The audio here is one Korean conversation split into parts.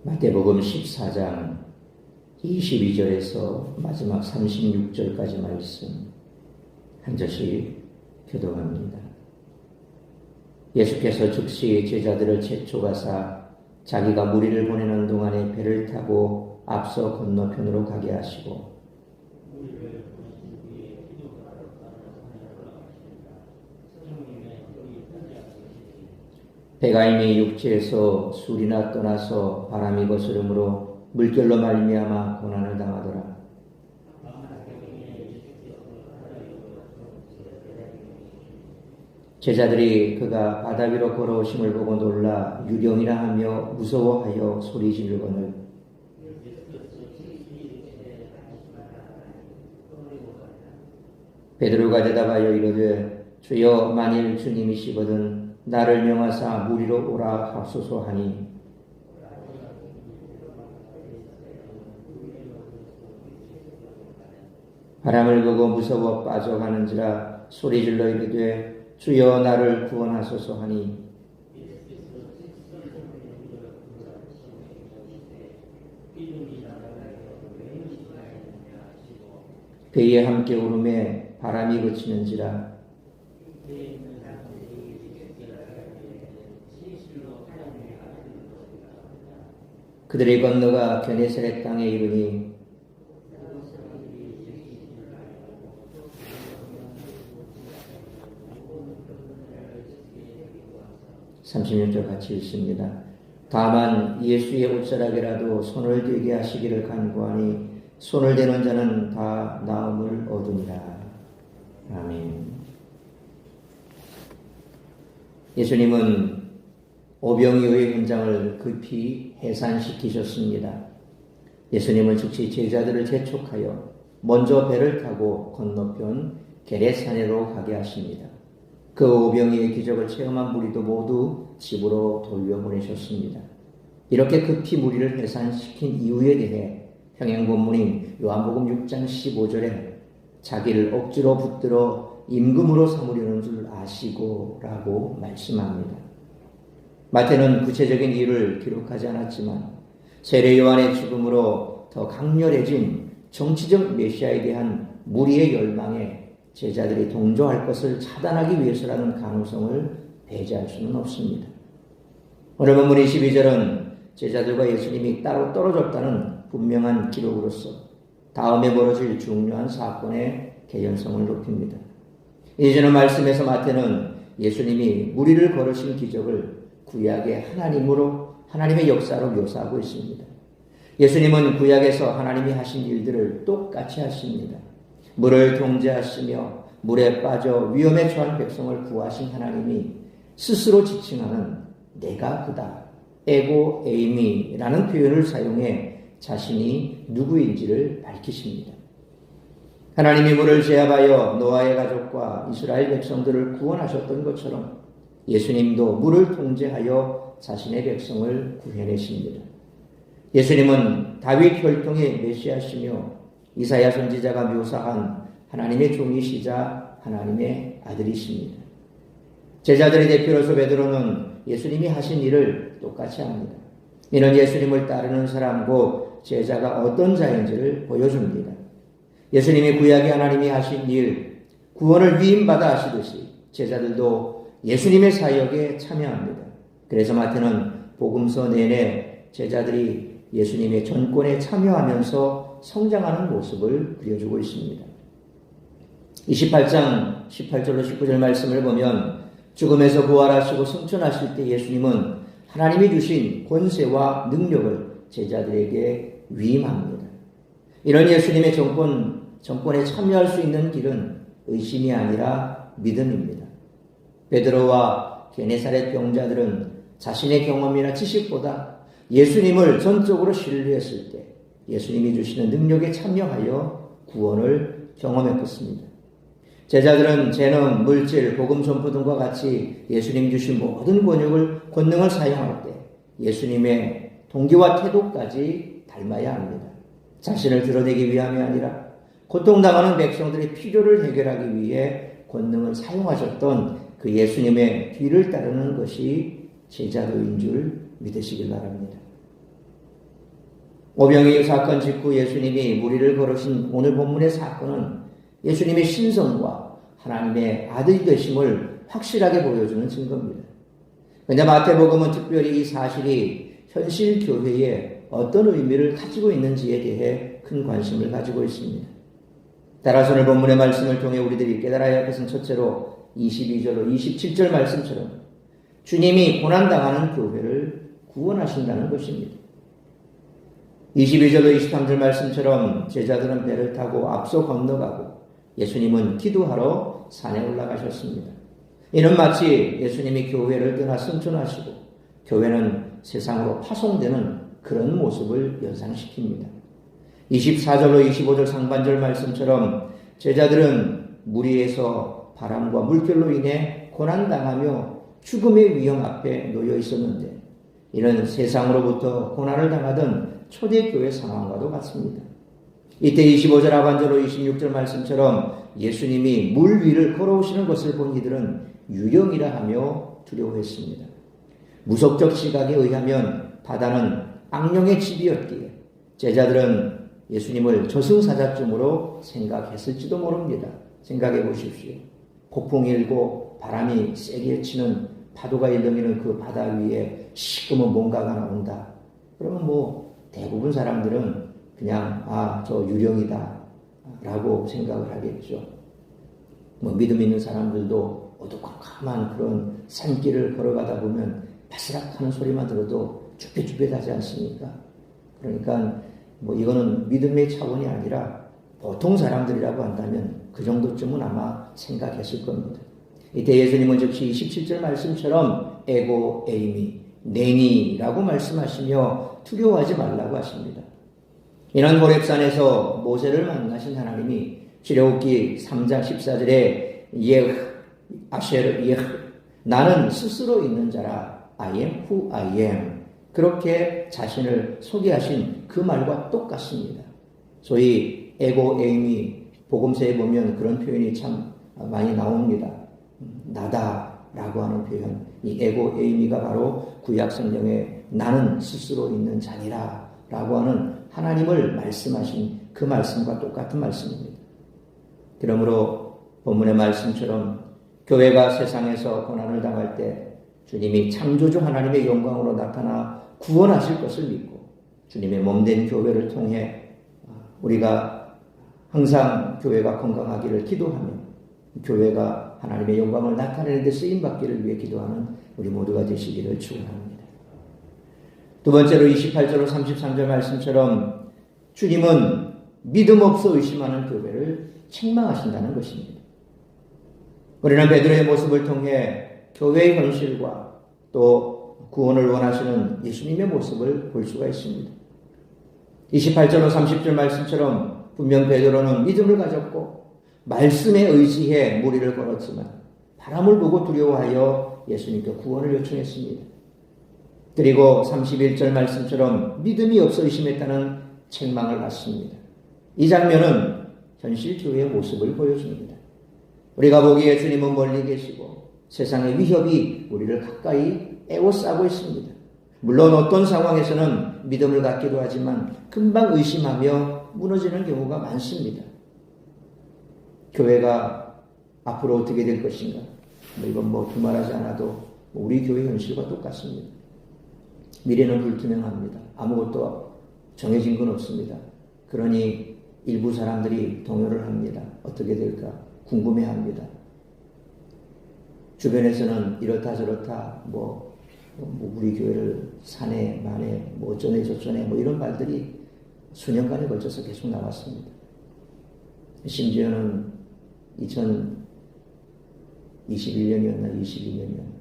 마태복음 14장 22절에서 마지막 36절까지 말씀 한 절씩 교독합니다. 예수께서 즉시 제자들을 재촉하사 자기가 무리를 보내는 동안에 배를 타고 앞서 건너편으로 가게 하시고 배가 이미 육지에서 술이나 떠나서 바람이 거스름으로 물결로 말미암아 고난을 당하더라. 제자들이 그가 바다 위로 걸어오심을 보고 놀라 유령이라 하며 무서워하여 소리 지르거늘 베드로가 대답하여 이르되 주여 만일 주님이시거든 나를 명하사 무리로 오라 하소서 하니 바람을 보고 무서워 빠져가는지라 소리질러 이르되 주여 나를 구원하소서 하니 배에 함께 오름에 바람이 그치는지라 그들이 건너가 게네사렛 땅에 이르니 (36절) 같이 읽습니다. 다만 예수의 옷자락이라도 손을 대게 하시기를 간구하니 손을 대는 자는 다 나음을 얻으니라. 아멘. 예수님은 오병이어의 현장을 급히 해산시키셨습니다. 예수님은 즉시 제자들을 재촉하여 먼저 배를 타고 건너편 게레사네로 가게 하십니다. 그 오병이어의 기적을 체험한 무리도 모두 집으로 돌려보내셨습니다. 이렇게 급히 무리를 해산시킨 이유에 대해 평행본문인 요한복음 6장 15절에 자기를 억지로 붙들어 임금으로 삼으려는 줄 아시고 라고 말씀합니다. 마태는 구체적인 이유를 기록하지 않았지만 세례 요한의 죽음으로 더 강렬해진 정치적 메시아에 대한 무리의 열망에 제자들이 동조할 것을 차단하기 위해서라는 가능성을 배제할 수는 없습니다. 오늘 본문 22절은 제자들과 예수님이 따로 떨어졌다는 분명한 기록으로서 다음에 벌어질 중요한 사건의 개연성을 높입니다. 이전의 말씀에서 마태는 예수님이 무리를 걸으신 기적을 구약의 하나님의 역사로 묘사하고 있습니다. 예수님은 구약에서 하나님이 하신 일들을 똑같이 하십니다. 물을 통제하시며 물에 빠져 위험에 처한 백성을 구하신 하나님이 스스로 지칭하는 내가 그다, 에고 에이미라는 표현을 사용해 자신이 누구인지를 밝히십니다. 하나님이 물을 제압하여 노아의 가족과 이스라엘 백성들을 구원하셨던 것처럼 예수님도 물을 통제하여 자신의 백성을 구해내십니다. 예수님은 다윗 혈통의 메시아시며 이사야 선지자가 묘사한 하나님의 종이시자 하나님의 아들이십니다. 제자들의 대표로서 베드로는 예수님이 하신 일을 똑같이 합니다. 이는 예수님을 따르는 사람 곧 제자가 어떤 자인지를 보여줍니다. 예수님이 구약의 하나님이 하신 일, 구원을 위임받아 하시듯이 제자들도 예수님의 사역에 참여합니다. 그래서 마태는 복음서 내내 제자들이 예수님의 전권에 참여하면서 성장하는 모습을 그려주고 있습니다. 28장 18절로 19절 말씀을 보면 죽음에서 부활하시고 승천하실 때 예수님은 하나님이 주신 권세와 능력을 제자들에게 위임합니다. 이런 예수님의 정권에 참여할 수 있는 길은 의심이 아니라 믿음입니다. 베드로와 게네사렛 병자들은 자신의 경험이나 지식보다 예수님을 전적으로 신뢰했을 때 예수님이 주시는 능력에 참여하여 구원을 경험했습니다. 제자들은 재능, 물질, 복음 전파 등과 같이 예수님 주신 모든 권능을 사용할 때 예수님의 동기와 태도까지 닮아야 합니다. 자신을 드러내기 위함이 아니라 고통당하는 백성들의 필요를 해결하기 위해 권능을 사용하셨던 그 예수님의 뒤를 따르는 것이 제자도인 줄 믿으시길 바랍니다. 오병이어 사건 직후 예수님이 무리를 걸으신 오늘 본문의 사건은 예수님의 신성과 하나님의 아들이 되심을 확실하게 보여주는 증거입니다. 그런데 마태복음은 특별히 이 사실이 현실 교회에 어떤 의미를 가지고 있는지에 대해 큰 관심을 가지고 있습니다. 따라서 오늘 본문의 말씀을 통해 우리들이 깨달아야 할 것은 첫째로 22절로 27절 말씀처럼 주님이 고난당하는 교회를 구원하신다는 것입니다. 22절로 23절 말씀처럼 제자들은 배를 타고 앞서 건너가고 예수님은 기도하러 산에 올라가셨습니다. 이는 마치 예수님이 교회를 떠나 승천하시고 교회는 세상으로 파송되는 그런 모습을 연상시킵니다. 24절로 25절 상반절 말씀처럼 제자들은 무리에서 바람과 물결로 인해 고난당하며 죽음의 위험 앞에 놓여 있었는데 이는 세상으로부터 고난을 당하던 초대교회 상황과도 같습니다. 이때 25절 하반절로 26절 말씀처럼 예수님이 물 위를 걸어오시는 것을 본 이들은 유령이라 하며 두려워했습니다. 무속적 시각에 의하면 바다는 악령의 집이었기에 제자들은 예수님을 저승사자쯤으로 생각했을지도 모릅니다. 생각해 보십시오. 폭풍이 일고 바람이 세게 치는 파도가 일렁이는 그 바다 위에 시커먼 뭔가가 나온다. 그러면 대부분 사람들은 그냥 저 유령이다 라고 생각을 하겠죠. 믿음 있는 사람들도 어두컴컴한 그런 산길을 걸어가다 보면 바스락하는 소리만 들어도 쭈뼛쭈뼛하지 않습니까? 그러니까 이거는 믿음의 차원이 아니라 보통 사람들이라고 한다면 그 정도쯤은 아마 생각했을 겁니다. 이때 예수님은 즉시 27절 말씀처럼 에고 에이미 내니라고 말씀하시며 두려워하지 말라고 하십니다. 이는 호렙산에서 모세를 만나신 하나님이 출애굽기 3장 14절에 아셰르 나는 스스로 있는 자라 I am who I am 그렇게 자신을 소개하신 그 말과 똑같습니다. 소위 에고 에이미 복음서에 보면 그런 표현이 참 많이 나옵니다. 나다라고 하는 표현, 이 에고 에이미가 바로 구약 성경에 나는 스스로 있는 자니라 라고 하는 하나님을 말씀하신 그 말씀과 똑같은 말씀입니다. 그러므로 본문의 말씀처럼 교회가 세상에서 고난을 당할 때 주님이 창조주 하나님의 영광으로 나타나 구원하실 것을 믿고 주님의 몸된 교회를 통해 우리가 항상 교회가 건강하기를 기도하며 교회가 하나님의 영광을 나타내는 데 쓰임받기를 위해 기도하는 우리 모두가 되시기를 축원합니다. 두 번째로 28절로 33절 말씀처럼 주님은 믿음 없어 의심하는 교회를 책망하신다는 것입니다. 우리는 베드로의 모습을 통해 교회의 현실과 또 구원을 원하시는 예수님의 모습을 볼 수가 있습니다. 28절로 30절 말씀처럼 분명 베드로는 믿음을 가졌고 말씀에 의지해 무리를 걸었지만 바람을 보고 두려워하여 예수님께 구원을 요청했습니다. 그리고 31절 말씀처럼 믿음이 없어 의심했다는 책망을 받습니다. 이 장면은 현실 교회의 모습을 보여줍니다. 우리가 보기에 주님은 멀리 계시고 세상의 위협이 우리를 가까이 에워싸고 있습니다. 물론 어떤 상황에서는 믿음을 갖기도 하지만 금방 의심하며 무너지는 경우가 많습니다. 교회가 앞으로 어떻게 될 것인가? 이건 두말하지 않아도 우리 교회 현실과 똑같습니다. 미래는 불투명합니다. 아무것도 정해진 건 없습니다. 그러니 일부 사람들이 동요를 합니다. 어떻게 될까? 궁금해합니다. 주변에서는 이렇다 저렇다 우리 교회를 산에 만에 어쩌네 저쩌네 이런 말들이 수년간에 걸쳐서 계속 나왔습니다. 심지어는 2021년이었나 22년이었나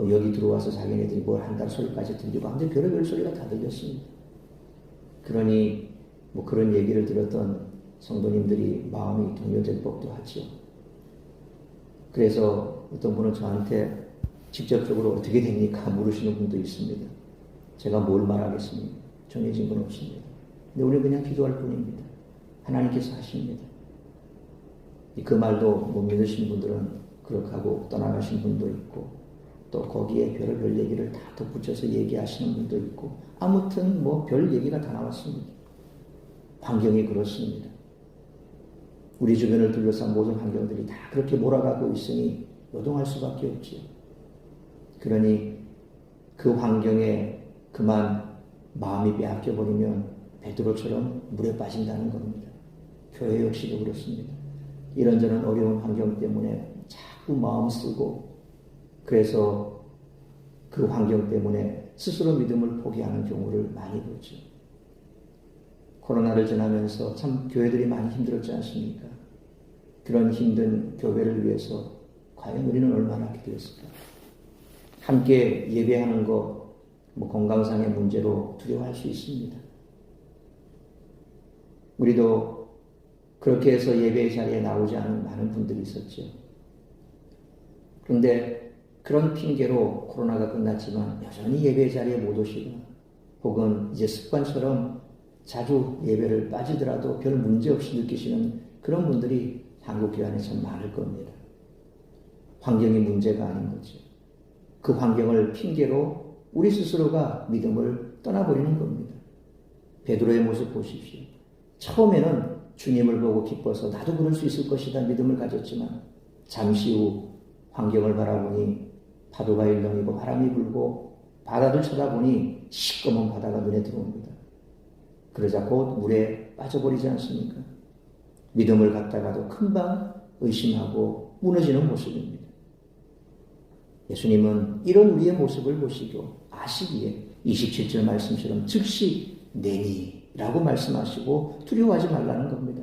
여기 들어와서 자기네들이 뭘 한다는 소리까지 들리고 아무튼 별의별 소리가 다 들렸습니다. 그러니 그런 얘기를 들었던 성도님들이 마음이 동요될 법도 하죠. 그래서 어떤 분은 저한테 직접적으로 어떻게 됩니까? 물으시는 분도 있습니다. 제가 뭘 말하겠습니까? 정해진 건 없습니다. 근데 우리는 그냥 기도할 뿐입니다. 하나님께서 하십니다. 그 말도 못 믿으시는 분들은 그렇게 하고 떠나가신 분도 있고 또 거기에 별의별 얘기를 다 덧붙여서 얘기하시는 분도 있고 아무튼 뭐 별 얘기가 다 나왔습니다. 환경이 그렇습니다. 우리 주변을 둘러싼 모든 환경들이 다 그렇게 몰아가고 있으니 요동할 수밖에 없지요. 그러니 그 환경에 그만 마음이 빼앗겨버리면 베드로처럼 물에 빠진다는 겁니다. 교회 역시도 그렇습니다. 이런저런 어려운 환경 때문에 자꾸 마음 쓰고 그래서 그 환경 때문에 스스로 믿음을 포기하는 경우를 많이 보죠. 코로나를 지나면서 참 교회들이 많이 힘들었지 않습니까? 그런 힘든 교회를 위해서 과연 우리는 얼마나 기도했을까? 함께 예배하는 거 뭐 건강상의 문제로 두려워할 수 있습니다. 우리도 그렇게 해서 예배 자리에 나오지 않은 많은 분들이 있었죠. 그런데 그런 핑계로 코로나가 끝났지만 여전히 예배 자리에 못 오시거나 혹은 이제 습관처럼 자주 예배를 빠지더라도 별 문제 없이 느끼시는 그런 분들이 한국교회 안에 참 많을 겁니다. 환경이 문제가 아닌 거죠. 그 환경을 핑계로 우리 스스로가 믿음을 떠나버리는 겁니다. 베드로의 모습 보십시오. 처음에는 주님을 보고 기뻐서 나도 그럴 수 있을 것이다 믿음을 가졌지만 잠시 후 환경을 바라보니 파도가 일렁이고 바람이 불고 바다를 쳐다보니 시꺼먼 바다가 눈에 들어옵니다. 그러자 곧 물에 빠져버리지 않습니까? 믿음을 갖다가도 금방 의심하고 무너지는 모습입니다. 예수님은 이런 우리의 모습을 보시고 아시기에 27절 말씀처럼 즉시 내니라고 말씀하시고 두려워하지 말라는 겁니다.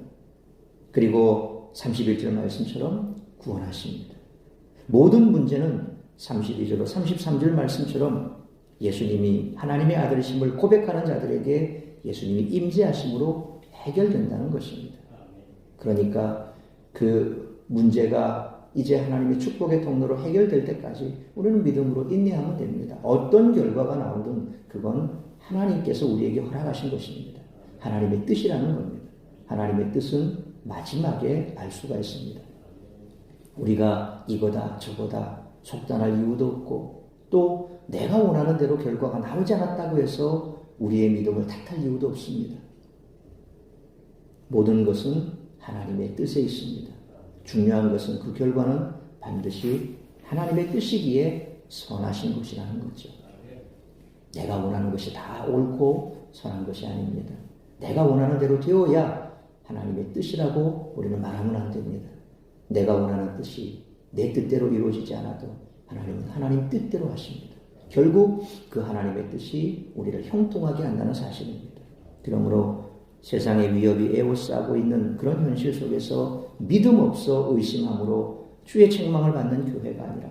그리고 31절 말씀처럼 구원하십니다. 모든 문제는 32절로 33절 말씀처럼 예수님이 하나님의 아들이심을 고백하는 자들에게 예수님이 임재하심으로 해결된다는 것입니다. 그러니까 그 문제가 이제 하나님의 축복의 통로로 해결될 때까지 우리는 믿음으로 인내하면 됩니다. 어떤 결과가 나오든 그건 하나님께서 우리에게 허락하신 것입니다. 하나님의 뜻이라는 겁니다. 하나님의 뜻은 마지막에 알 수가 있습니다. 우리가 이거다 저거다 속단할 이유도 없고 또 내가 원하는 대로 결과가 나오지 않았다고 해서 우리의 믿음을 탓할 이유도 없습니다. 모든 것은 하나님의 뜻에 있습니다. 중요한 것은 그 결과는 반드시 하나님의 뜻이기에 선하신 것이라는 거죠. 내가 원하는 것이 다 옳고 선한 것이 아닙니다. 내가 원하는 대로 되어야 하나님의 뜻이라고 우리는 말하면 안 됩니다. 내가 원하는 뜻이 내 뜻대로 이루어지지 않아도 하나님은 하나님 뜻대로 하십니다. 결국 그 하나님의 뜻이 우리를 형통하게 한다는 사실입니다. 그러므로 세상의 위협이 에워싸고 있는 그런 현실 속에서 믿음 없어 의심함으로 주의 책망을 받는 교회가 아니라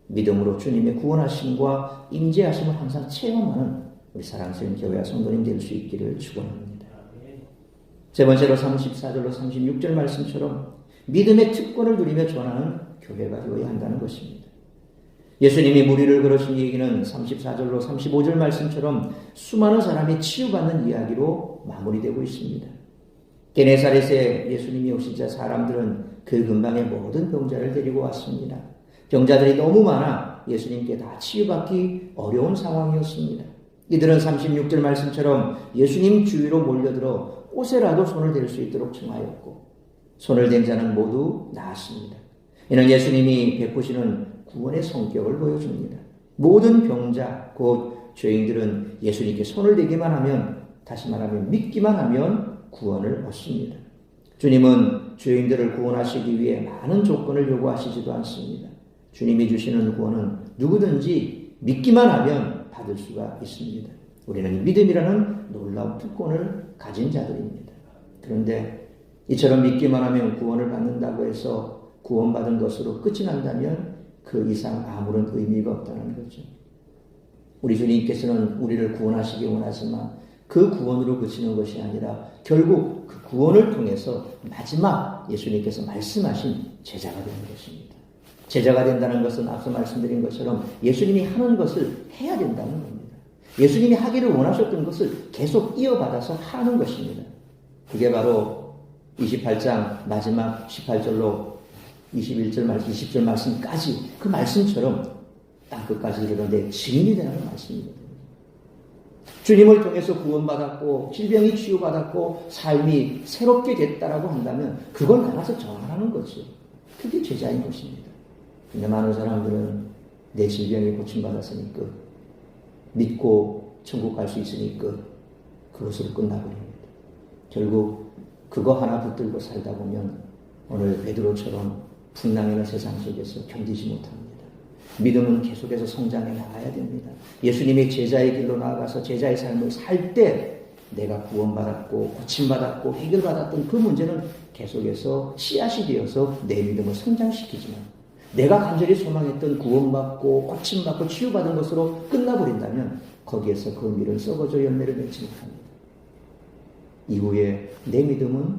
믿음으로 주님의 구원하심과 임재하심을 항상 체험하는 우리 사랑스러운 교회와 성도님 될 수 있기를 축원합니다. 세 번째로 34절로 36절 말씀처럼 믿음의 특권을 누리며 전하는 교회가 되어야 한다는 것입니다. 예수님이 무리를 그러신 얘기는 34절로 35절 말씀처럼 수많은 사람이 치유받는 이야기로 마무리되고 있습니다. 게네사렛에 예수님이 오시자 사람들은 그 근방에 모든 병자를 데리고 왔습니다. 병자들이 너무 많아 예수님께 다 치유받기 어려운 상황이었습니다. 이들은 36절 말씀처럼 예수님 주위로 몰려들어 옷에라도 손을 댈 수 있도록 청하였고 손을 댄 자는 모두 나았습니다. 이는 예수님이 베푸시는 구원의 성격을 보여줍니다. 모든 병자 곧 죄인들은 예수님께 손을 대기만 하면 다시 말하면 믿기만 하면 구원을 얻습니다. 주님은 죄인들을 구원하시기 위해 많은 조건을 요구하시지도 않습니다. 주님이 주시는 구원은 누구든지 믿기만 하면 받을 수가 있습니다. 우리는 믿음이라는 놀라운 특권을 가진 자들입니다. 그런데 이처럼 믿기만 하면 구원을 받는다고 해서 구원받은 것으로 끝이 난다면 그 이상 아무런 의미가 없다는 거죠. 우리 주님께서는 우리를 구원하시기 원하지만 그 구원으로 그치는 것이 아니라 결국 그 구원을 통해서 마지막 예수님께서 말씀하신 제자가 되는 것입니다. 제자가 된다는 것은 앞서 말씀드린 것처럼 예수님이 하는 것을 해야 된다는 겁니다. 예수님이 하기를 원하셨던 것을 계속 이어받아서 하는 것입니다. 그게 바로 28장 마지막 18절로 21절 말씀, 20절 말씀까지 그 말씀처럼 땅끝까지 이르러 내 증인이 되라는 말씀입니다. 주님을 통해서 구원받았고 질병이 치유받았고 삶이 새롭게 됐다라고 한다면 그걸 나가서 전하는 거죠. 그게 제자인 것입니다. 근데 많은 사람들은 내 질병이 고침받았으니 끝, 믿고 천국 갈 수 있으니 끝, 그것으로 끝나버립니다. 결국 그거 하나 붙들고 살다 보면 오늘 베드로처럼 풍랑이나 세상 속에서 견디지 못합니다. 믿음은 계속해서 성장해 나가야 됩니다. 예수님이 제자의 길로 나아가서 제자의 삶을 살 때 내가 구원받았고 고침받았고 해결받았던 그 문제는 계속해서 씨앗이 되어서 내 믿음을 성장시키지만 내가 간절히 소망했던 구원받고 고침받고 치유받은 것으로 끝나버린다면 거기에서 그 밀은 썩어져 열매를 맺지 못합니다. 이후에 내 믿음은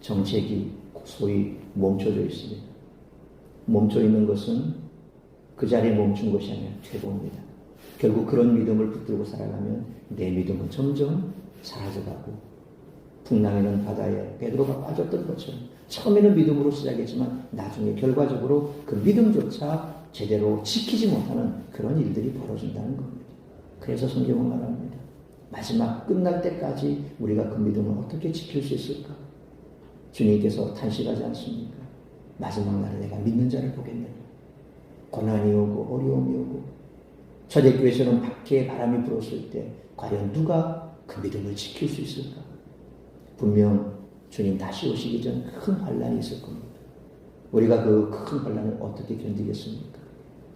정체기 소위 멈춰져 있습니다. 멈춰 있는 것은 그 자리에 멈춘 것이 아니라 퇴보입니다. 결국 그런 믿음을 붙들고 살아가면 내 믿음은 점점 사라져가고 풍랑이는 바다에 베드로가 빠졌던 것처럼 처음에는 믿음으로 시작했지만 나중에 결과적으로 그 믿음조차 제대로 지키지 못하는 그런 일들이 벌어진다는 겁니다. 그래서 성경은 말합니다. 마지막 끝날 때까지 우리가 그 믿음을 어떻게 지킬 수 있을까? 주님께서 탄식하지 않습니까? 마지막 날에 내가 믿는 자를 보겠느냐. 고난이 오고 어려움이 오고 초대교회에서는 밖에 바람이 불었을 때 과연 누가 그 믿음을 지킬 수 있을까? 분명 주님 다시 오시기 전 큰 환란이 있을 겁니다. 우리가 그 큰 환란을 어떻게 견디겠습니까?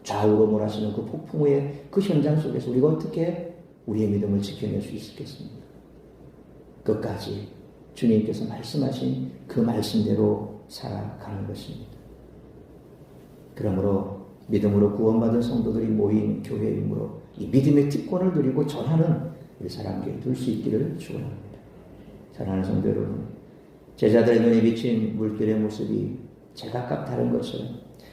좌우로 몰아치는 그 폭풍우의 그 현장 속에서 우리가 어떻게 우리의 믿음을 지켜낼 수 있겠습니까? 끝까지 주님께서 말씀하신 그 말씀대로 살아가는 것입니다. 그러므로 믿음으로 구원받은 성도들이 모인 교회이므로 이 믿음의 특권을 누리고 전하는 우리 사람에게 둘 수 있기를 축원합니다. 사랑하는 성도 여러분, 제자들의 눈에 비친 물결의 모습이 제각각 다른 것처럼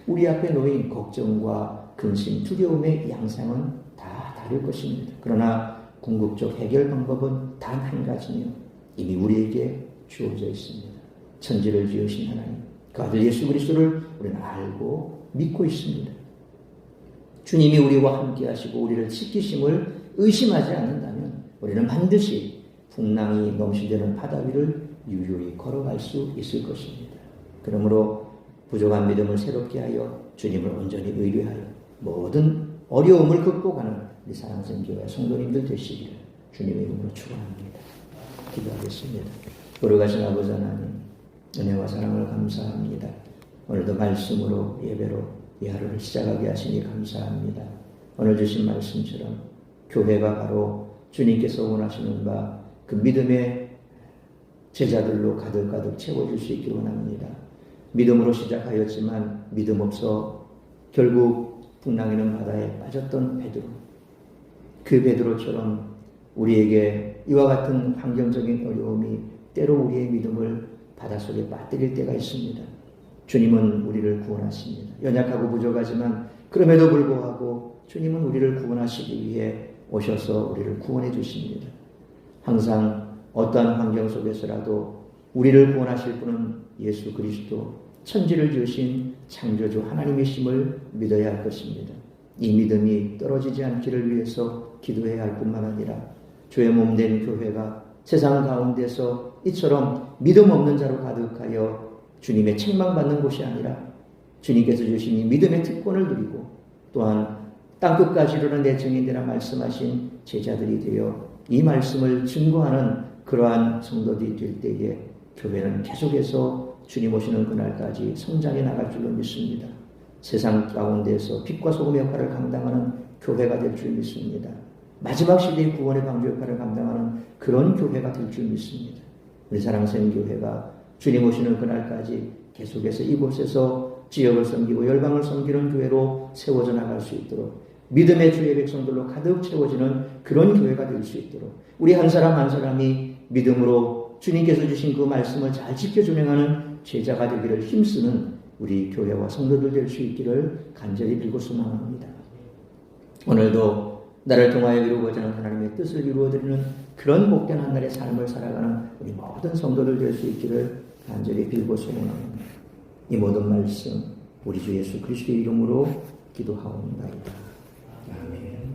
우리 앞에 놓인 걱정과 근심, 두려움의 양상은 다 다를 것입니다. 그러나 궁극적 해결 방법은 단 한 가지며 이미 우리에게 주어져 있습니다. 천지를 지으신 하나님, 그 아들 예수 그리스도를 우리는 알고 믿고 있습니다. 주님이 우리와 함께 하시고 우리를 지키심을 의심하지 않는다면 우리는 반드시 풍랑이 넘실대는 바다 위를 유유히 걸어갈 수 있을 것입니다. 그러므로 부족한 믿음을 새롭게 하여 주님을 온전히 의뢰하여 모든 어려움을 극복하는 우리 사랑생교회 성도님들 되시기를 주님의 이름으로 축원합니다. 기도하겠습니다. 거룩하신 아버지 하나님, 은혜와 사랑을 감사합니다. 오늘도 말씀으로 예배로 이 하루를 시작하게 하시니 감사합니다. 오늘 주신 말씀처럼 교회가 바로 주님께서 원하시는 바 그 믿음의 제자들로 가득가득 채워줄 수 있기를 원합니다. 믿음으로 시작하였지만 믿음 없어 결국 풍랑이는 바다에 빠졌던 베드로, 그 베드로처럼 우리에게 이와 같은 환경적인 어려움이 때로 우리의 믿음을 바닷속에 빠뜨릴 때가 있습니다. 주님은 우리를 구원하십니다. 연약하고 부족하지만 그럼에도 불구하고 주님은 우리를 구원하시기 위해 오셔서 우리를 구원해 주십니다. 항상 어떠한 환경 속에서라도 우리를 구원하실 분은 예수 그리스도, 천지를 지으신 창조주 하나님이심을 믿어야 할 것입니다. 이 믿음이 떨어지지 않기를 위해서 기도해야 할 뿐만 아니라 주의 몸된 교회가 세상 가운데서 이처럼 믿음 없는 자로 가득하여 주님의 책망받는 곳이 아니라 주님께서 주신 이 믿음의 특권을 누리고 또한 땅끝까지 이르는 내 증인되라 말씀하신 제자들이 되어 이 말씀을 증거하는 그러한 성도들이 될 때에 교회는 계속해서 주님 오시는 그날까지 성장해 나갈 줄로 믿습니다. 세상 가운데서 빛과 소금의 역할을 감당하는 교회가 될 줄 믿습니다. 마지막 시대의 구원의 방주 역할을 감당하는 그런 교회가 될 줄 믿습니다. 우리 사랑생교회가 주님 오시는 그날까지 계속해서 이곳에서 지역을 섬기고 열방을 섬기는 교회로 세워져 나갈 수 있도록 믿음의 주의 백성들로 가득 채워지는 그런 교회가 될 수 있도록 우리 한 사람 한 사람이 믿음으로 주님께서 주신 그 말씀을 잘 지켜 준행하는 제자가 되기를 힘쓰는 우리 교회와 성도들 될 수 있기를 간절히 빌고 소망합니다. 오늘도 나를 통하여 이루어지는 하나님의 뜻을 이루어드리는 그런 복된 한 날의 삶을 살아가는 우리 모든 성도들 될 수 있기를 간절히 빌고 소망합니다. 이 모든 말씀 우리 주 예수 그리스도의 이름으로 기도하옵나이다. 아멘.